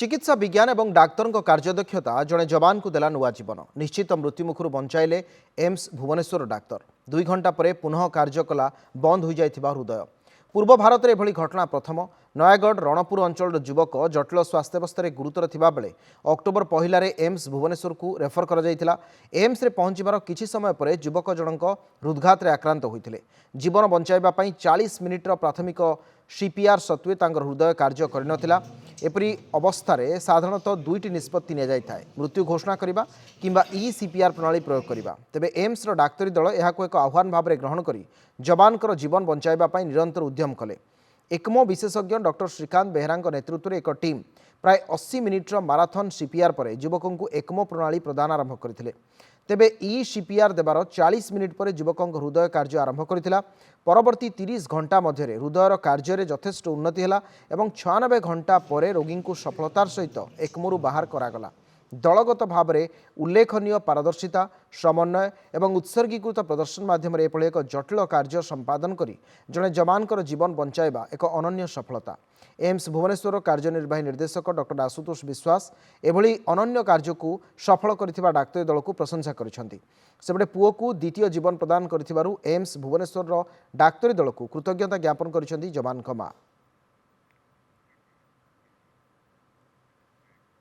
चिकित्सा विज्ञान और डाक्तर कार्यदक्षता जड़े जवान को देला नुआ जीवन निश्चित मृत्युमुखर बंचाइले एम्स भुवनेश्वर डाक्तर 2 घंटा पर पुनः कार्य कला बंद हो जाइथिबा हृदय। पूर्व भारत में एभली घटना प्रथम। नयागढ़ रणपुर अंचल युवक जटिल स्वास्थ्यावस्था गुरुतर थिबा बेले अक्टोबर पहिलारे एम्स भुवनेश्वर को रेफर करा जायतिला। एम्स रे पहुंचबार किछि समय पर युवक जनक हृदघात आक्रांत होइतिले। जीवन बंचाइबा पई 40 मिनिटर प्राथमिक सीपीआर सत्वे तांकर हृदय कार्य करनथिला। एपरी अवस्था रे साधारणतः दुईटी निष्पत्ति निया जायथाय, मृत्यु घोषणा करिबा किंबा ई सीपीआर प्रणाली प्रयोग करिबा। तेबे एम्स रो डाक्तरी दल एहाको एक आह्वान भाव में ग्रहण करी जवानकर जीवन बंचाइबा पई निरंतर उद्यम कले। एकमो विशेषज्ञ डॉक्टर श्रीकांत बेहरा नेतृत्व में एक टीम प्राय 80 मिनिटर माराथन सीपीआर पर युवकों को एकमो प्रणाली प्रदान आरंभ करथिले। तेबे ई सीपीआर देवार 40 मिनिट पर युवकों हृदय कार्य आरंभ करथिला। परवर्ती 30 घंटा मध्य हृदयर कार्य यथेष्ट उन्नति है और 96 घंटा पर रोगी को सफलतार सहित एकमोरु बाहर करागला। दलगत भाव में उल्लेखनीय पारदर्शिता, समन्वय और उत्सर्गीकृत प्रदर्शन माध्यम एभली एक जटिल कार्य संपादन करी जड़े जवानकर जीवन बंचाइबा एक अनन्य सफलता। एम्स भुवनेश्वर कार्यनिर्वाही निर्देशक डॉक्टर आशुतोष विश्वास एभली अनन्य कार्य को सफल करथिबा डाक्तरी दल को प्रशंसा करिसेंति। सेबडे पुओ को द्वितीय जीवन प्रदान करथिबारु एम्स भुवनेश्वर डाक्तरी दल को कृतज्ञता ज्ञापन करिसेंति जवान मां।